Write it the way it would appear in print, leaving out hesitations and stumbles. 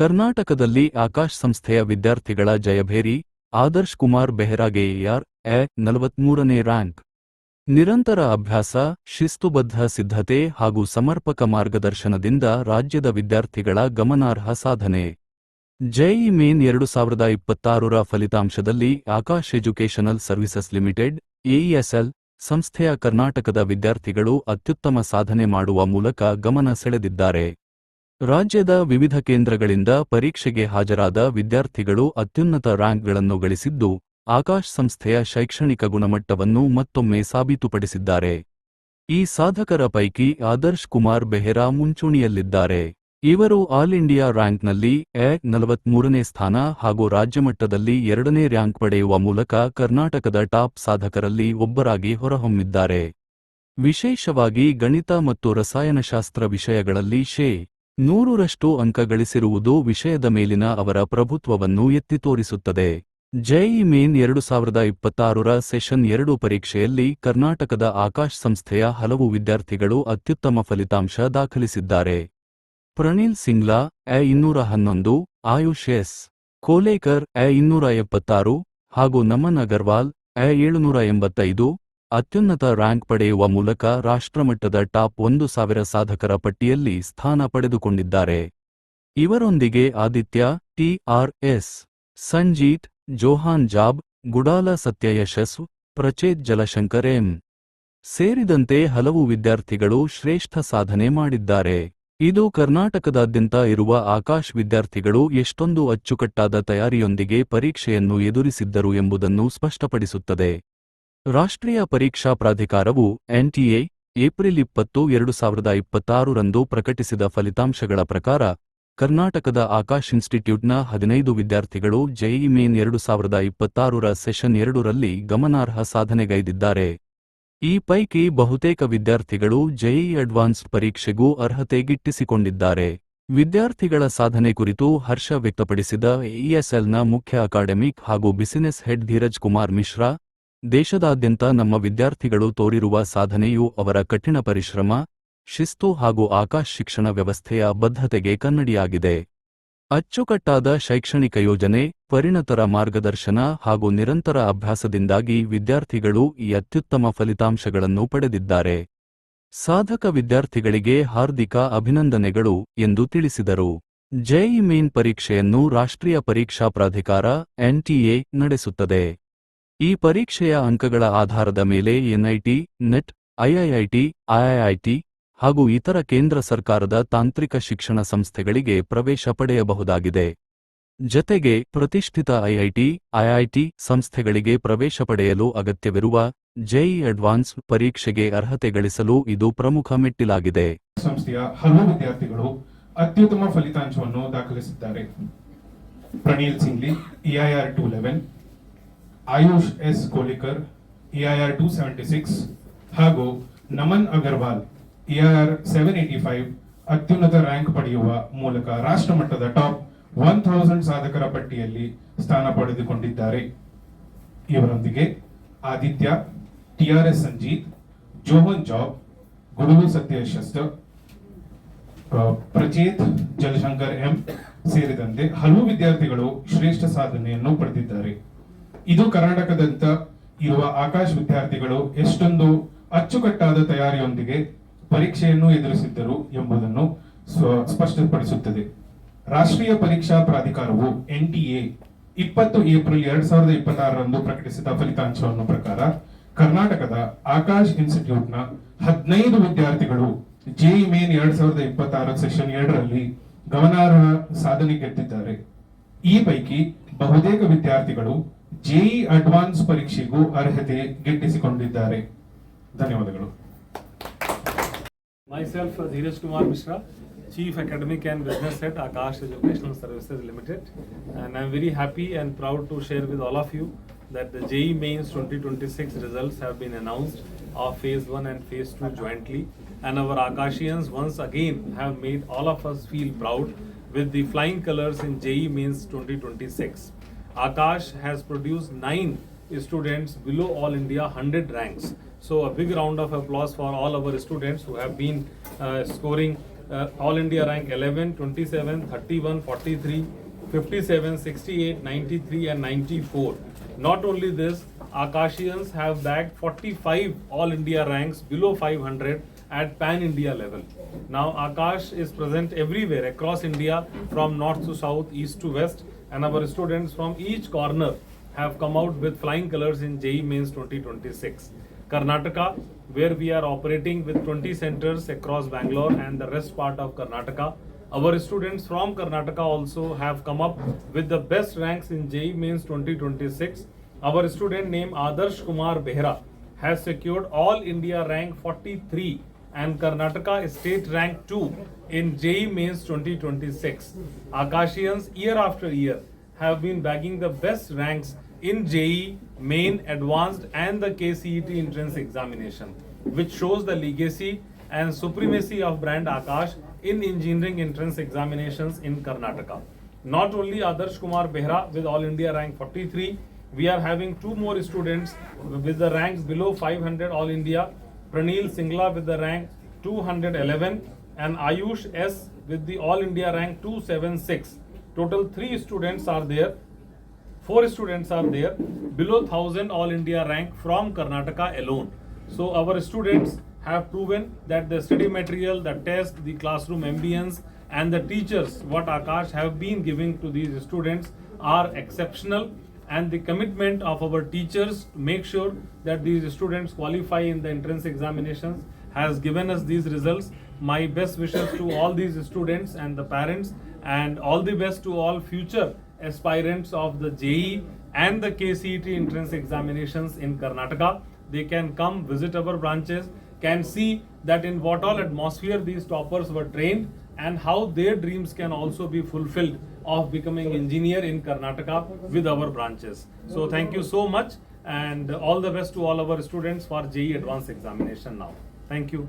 ಕರ್ನಾಟಕದಲ್ಲಿ ಆಕಾಶ್ ಸಂಸ್ಥೆಯ ವಿದ್ಯಾರ್ಥಿಗಳ ಜಯಭೇರಿ. ಆದರ್ಶ್ ಕುಮಾರ್ ಬೆಹ್ರಾಗೆ 43ನೇ ರ್ಯಾಂಕ್. ನಿರಂತರ ಅಭ್ಯಾಸ, ಶಿಸ್ತುಬದ್ಧ ಸಿದ್ಧತೆ ಹಾಗೂ ಸಮರ್ಪಕ ಮಾರ್ಗದರ್ಶನದಿಂದ ರಾಜ್ಯದ ವಿದ್ಯಾರ್ಥಿಗಳ ಗಮನಾರ್ಹ ಸಾಧನೆ. ಜೆಇಇ ಮೇನ್ 2026ರ ಫಲಿತಾಂಶದಲ್ಲಿ ಆಕಾಶ್ ಎಜುಕೇಷನಲ್ ಸರ್ವಿಸಸ್ ಲಿಮಿಟೆಡ್ (ಎಇಎಸ್ಎಲ್) ಸಂಸ್ಥೆಯ ಕರ್ನಾಟಕದ ವಿದ್ಯಾರ್ಥಿಗಳು ಅತ್ಯುತ್ತಮ ಸಾಧನೆ ಮಾಡುವ ಮೂಲಕ ಗಮನ ಸೆಳೆದಿದ್ದಾರೆ. ರಾಜ್ಯದ ವಿವಿಧ ಕೇಂದ್ರಗಳಿಂದ ಪರೀಕ್ಷೆಗೆ ಹಾಜರಾದ ವಿದ್ಯಾರ್ಥಿಗಳು ಅತ್ಯುನ್ನತ ರ್ಯಾಂಕ್ಗಳನ್ನು ಗಳಿಸಿದ್ದು, ಆಕಾಶ್ ಸಂಸ್ಥೆಯ ಶೈಕ್ಷಣಿಕ ಗುಣಮಟ್ಟವನ್ನು ಮತ್ತೊಮ್ಮೆ ಸಾಬೀತುಪಡಿಸಿದ್ದಾರೆ. ಈ ಸಾಧಕರ ಪೈಕಿ ಆದರ್ಶ್ ಕುಮಾರ್ ಬೆಹ್ರಾ ಮುಂಚೂಣಿಯಲ್ಲಿದ್ದಾರೆ. ಇವರು ಆಲ್ ಇಂಡಿಯಾ ರ್ಯಾಂಕ್ನಲ್ಲಿ 43ನೇ ಸ್ಥಾನ ಹಾಗೂ ರಾಜ್ಯಮಟ್ಟದಲ್ಲಿ 2ನೇ ರ್ಯಾಂಕ್ ಪಡೆಯುವ ಮೂಲಕ ಕರ್ನಾಟಕದ ಟಾಪ್ ಸಾಧಕರಲ್ಲಿ ಒಬ್ಬರಾಗಿ ಹೊರಹೊಮ್ಮಿದ್ದಾರೆ. ವಿಶೇಷವಾಗಿ ಗಣಿತ ಮತ್ತು ರಸಾಯನಶಾಸ್ತ್ರ ವಿಷಯಗಳಲ್ಲಿ ಶೇ. 100ರಷ್ಟು ಅಂಕ ಗಳಿಸಿರುವುದು ವಿಷಯದ ಮೇಲಿನ ಅವರ ಪ್ರಭುತ್ವವನ್ನು ಎತ್ತಿ ತೋರಿಸುತ್ತದೆ. ಜೆಇಇ ಮೇನ್ 2026ರ ಸೆಷನ್ 2 ಪರೀಕ್ಷೆಯಲ್ಲಿ ಕರ್ನಾಟಕದ ಆಕಾಶ್ ಸಂಸ್ಥೆಯ ಹಲವು ವಿದ್ಯಾರ್ಥಿಗಳು ಅತ್ಯುತ್ತಮ ಫಲಿತಾಂಶ ದಾಖಲಿಸಿದ್ದಾರೆ. ಪ್ರಣೀಲ್ ಸಿಂಗ್ಲಾ 211, ಆಯುಷ್ ಎಸ್. ಕೋಲೇಕರ್ 276 ಹಾಗೂ ನಮನ್ ಅಗರ್ವಾಲ್ 785 ಅತ್ಯುನ್ನತ ರ್ಯಾಂಕ್ ಪಡೆಯುವ ಮೂಲಕ ರಾಷ್ಟ್ರಮಟ್ಟದ ಟಾಪ್ 1000 ಸಾಧಕರ ಪಟ್ಟಿಯಲ್ಲಿ ಸ್ಥಾನ ಪಡೆದುಕೊಂಡಿದ್ದಾರೆ. ಇವರೊಂದಿಗೆ Aditya TRS, Sanjeet, Johan job, ಗುಡಾಲ ಸತ್ಯಯಶಸ್, Prachet Jalashankar M. ಸೇರಿದಂತೆ ಹಲವು ವಿದ್ಯಾರ್ಥಿಗಳು ಶ್ರೇಷ್ಠ ಸಾಧನೆ ಮಾಡಿದ್ದಾರೆ. ಇದು ಕರ್ನಾಟಕದಾದ್ಯಂತ ಇರುವ ಆಕಾಶ್ ವಿದ್ಯಾರ್ಥಿಗಳು ಎಷ್ಟೊಂದು ಅಚ್ಚುಕಟ್ಟಾದ ತಯಾರಿಯೊಂದಿಗೆ ಪರೀಕ್ಷೆಯನ್ನು ಎದುರಿಸಿದ್ದರು ಎಂಬುದನ್ನು ಸ್ಪಷ್ಟಪಡಿಸುತ್ತದೆ. ರಾಷ್ಟ್ರೀಯ ಪರೀಕ್ಷಾ ಪ್ರಾಧಿಕಾರವು ಎನ್ಟಿಎ ಏಪ್ರಿಲ್ 20, 2026ರಂದು ಪ್ರಕಟಿಸಿದ ಫಲಿತಾಂಶಗಳ ಪ್ರಕಾರ ಕರ್ನಾಟಕದ ಆಕಾಶ್ ಇನ್ಸ್ಟಿಟ್ಯೂಟ್ನ 15 ವಿದ್ಯಾರ್ಥಿಗಳು ಜೆಇಇ ಮೇನ್ 2026ರ ಸೆಷನ್ 2ರಲ್ಲಿ ಗಮನಾರ್ಹ ಸಾಧನೆಗೈದಿದ್ದಾರೆ. ಈ ಪೈಕಿ ಬಹುತೇಕ ವಿದ್ಯಾರ್ಥಿಗಳು ಜೆಇಇ ಅಡ್ವಾನ್ಸ್ಡ್ ಪರೀಕ್ಷೆಗೂ ಅರ್ಹತೆ ಗಿಟ್ಟಿಸಿಕೊಂಡಿದ್ದಾರೆ. ವಿದ್ಯಾರ್ಥಿಗಳ ಸಾಧನೆ ಕುರಿತು ಹರ್ಷ ವ್ಯಕ್ತಪಡಿಸಿದ ಎಇಎಸ್ಎಲ್ನ ಮುಖ್ಯ ಅಕಾಡೆಮಿಕ್ ಹಾಗೂ ಬಿಸಿನೆಸ್ ಹೆಡ್ ಧೀರಜ್ ಕುಮಾರ್ ಮಿಶ್ರಾ, ದೇಶದಾದ್ಯಂತ ನಮ್ಮ ವಿದ್ಯಾರ್ಥಿಗಳು ತೋರಿರುವ ಸಾಧನೆಯು ಅವರ ಕಠಿಣ ಪರಿಶ್ರಮ, ಶಿಸ್ತು ಹಾಗೂ ಆಕಾಶ್ ಶಿಕ್ಷಣ ವ್ಯವಸ್ಥೆಯ ಬದ್ಧತೆಗೆ ಕನ್ನಡಿಯಾಗಿದೆ. ಅಚ್ಚುಕಟ್ಟಾದ ಶೈಕ್ಷಣಿಕ ಯೋಜನೆ, ಪರಿಣತರ ಮಾರ್ಗದರ್ಶನ ಹಾಗೂ ನಿರಂತರ ಅಭ್ಯಾಸದಿಂದಾಗಿ ವಿದ್ಯಾರ್ಥಿಗಳು ಈ ಅತ್ಯುತ್ತಮ ಫಲಿತಾಂಶಗಳನ್ನು ಪಡೆದಿದ್ದಾರೆ. ಸಾಧಕ ವಿದ್ಯಾರ್ಥಿಗಳಿಗೆ ಹಾರ್ದಿಕ ಅಭಿನಂದನೆಗಳು ಎಂದು ತಿಳಿಸಿದರು. ಜೆಇಇ ಮೇನ್ ಪರೀಕ್ಷೆಯನ್ನು ರಾಷ್ಟ್ರೀಯ ಪರೀಕ್ಷಾ ಪ್ರಾಧಿಕಾರ ಎನ್ಟಿಎ ನಡೆಸುತ್ತದೆ. ಈ ಪರೀಕ್ಷೆಯ ಅಂಕಗಳ ಆಧಾರದ ಮೇಲೆ ಎನ್ಐಟಿ, ನೆಟ್, ಐಐಐಟಿ, ಐಐಐಟಿ ಹಾಗೂ ಇತರ ಕೇಂದ್ರ ಸರ್ಕಾರದ ತಾಂತ್ರಿಕ ಶಿಕ್ಷಣ ಸಂಸ್ಥೆಗಳಿಗೆ ಪ್ರವೇಶ ಪಡೆಯಬಹುದಾಗಿದೆ. ಜತೆಗೆ ಪ್ರತಿಷ್ಠಿತ ಐಐಟಿ, ಐಐಟಿ ಸಂಸ್ಥೆಗಳಿಗೆ ಪ್ರವೇಶ ಪಡೆಯಲು ಅಗತ್ಯವಿರುವ ಜೆಇಇ ಅಡ್ವಾನ್ಸ್ ಪರೀಕ್ಷೆಗೆ ಅರ್ಹತೆ ಗಳಿಸಲು ಇದು ಪ್ರಮುಖ ಮೆಟ್ಟಿಲಾಗಿದೆ. ಸಂಸ್ಥೆಯ ಹಲವು ವಿದ್ಯಾರ್ಥಿಗಳು ಅತ್ಯುತ್ತಮ ಫಲಿತಾಂಶವನ್ನು ದಾಖಲಿಸಿದ್ದಾರೆ. ಪ್ರಣೀಲ್ ಸಿಂಗ್ಲಿ EIR 211, ಆಯುಷ್ ಎಸ್. ಕೋಲೇಕರ್ EIR 276 ಹಾಗೂ ನಮನ್ ಅಗರ್ವಾಲ್ EIR 785 ಅತ್ಯುನ್ನತ ರ್ಯಾಂಕ್ ಪಡೆಯುವ ಮೂಲಕ ರಾಷ್ಟ್ರಮಟ್ಟದ ಟಾಪ್ 1000 ಸಾಧಕರ ಪಟ್ಟಿಯಲ್ಲಿ ಸ್ಥಾನ ಪಡೆದುಕೊಂಡಿದ್ದಾರೆ. ಇವರೊಂದಿಗೆ Aditya TRS, Sanjeet, Johan Job, Gudulu Satyayashas, Prachet Jalashankar M ಸೇರಿದಂತೆ ಹಲವು ವಿದ್ಯಾರ್ಥಿಗಳು ಶ್ರೇಷ್ಠ ಸಾಧನೆಯನ್ನು ಪಡೆದಿದ್ದಾರೆ. ಇದು ಕರ್ನಾಟಕದಂತ ಇರುವ ಆಕಾಶ್ ವಿದ್ಯಾರ್ಥಿಗಳು ಎಷ್ಟೊಂದು ಅಚ್ಚುಕಟ್ಟಾದ ತಯಾರಿಯೊಂದಿಗೆ ಪರೀಕ್ಷೆಯನ್ನು ಎದುರಿಸಿದ್ದರು ಎಂಬುದನ್ನು ಸ್ಪಷ್ಟಪಡಿಸುತ್ತದೆ. ರಾಷ್ಟ್ರೀಯ ಪರೀಕ್ಷಾ ಪ್ರಾಧಿಕಾರವು ಎನ್ಟಿಎ 20 ಏಪ್ರಿಲ್ 2026ರಂದು ಪ್ರಕಟಿಸಿದ ಫಲಿತಾಂಶವನ್ನು ಪ್ರಕಾರ ಕರ್ನಾಟಕದ ಆಕಾಶ್ ಇನ್ಸ್ಟಿಟ್ಯೂಟ್ನ 15 ವಿದ್ಯಾರ್ಥಿಗಳು ಜೆಇಇ ಮೇನ್ 2026 ಸೆಷನ್ 2ರಲ್ಲಿ ಗಮನಾರ್ಹ ಸಾಧನೆ ಗೆದ್ದಿದ್ದಾರೆ. ಈ ಪೈಕಿ ಬಹುತೇಕ ವಿದ್ಯಾರ್ಥಿಗಳು ಜೆಇಇ ಅಡ್ವಾನ್ಸ್ ಪರೀಕ್ಷೆಗೂ ಅರ್ಹತೆ ಗಿಟ್ಟಿಸಿಕೊಂಡಿದ್ದಾರೆ. ಧನ್ಯವಾದಗಳು. Myself, Dheeraj Kumar Mishra, Chief Academic and Business Head, Akash Educational Services Limited, and I'm very happy and proud to share with all of you that the JEE Mains 2026 results have been announced of Phase 1 and Phase 2 jointly, and our Akashians once again have made all of us feel proud with the flying colors in JEE Mains 2026. Akash has produced 9 students below All India 100 ranks. So a big round of applause for all our students who have been scoring All India rank 11, 27, 31, 43, 57, 68, 93 and 94. Not only this, Akashians have bagged 45 All India ranks below 500 at Pan India level. Now Akash is present everywhere across India from north to south, east to west, and our students from each corner have come out with flying colors in JEE Mains 2026. Karnataka, where we are operating with 20 centers across Bangalore and the rest part of Karnataka. Our students from Karnataka also have come up with the best ranks in JEE Mains 2026. Our student named Adarsh Kumar Behra has secured All India rank 43 and Karnataka state rank 2 in JEE Mains 2026. Akashians year after year have been bagging the best ranks in JEE, Main, Advanced and the KCET entrance examination, which shows the legacy and supremacy of brand Akash in engineering entrance examinations in Karnataka. Not only Adarsh Kumar Behra with All India rank 43, we are having two more students with the ranks below 500 All India, Pranil Singla with the rank 211 and Ayush S with the All India rank 276. Total 3 students are there. 4 students are there below 1000 All India rank from Karnataka alone. So our students have proven that the study material, the test, the classroom ambience and the teachers what Akash have been giving to these students are exceptional, and the commitment of our teachers to make sure that these students qualify in the entrance examinations has given us these results. My best wishes to all these students and the parents, and all the best to all future aspirants of the JEE and the KCET entrance examinations in Karnataka. They can come visit our branches, can see that in what all atmosphere these toppers were trained and how their dreams can also be fulfilled of becoming engineer in Karnataka with our branches. So thank you so much and all the best to all our students for JEE advanced examination now. Thank you.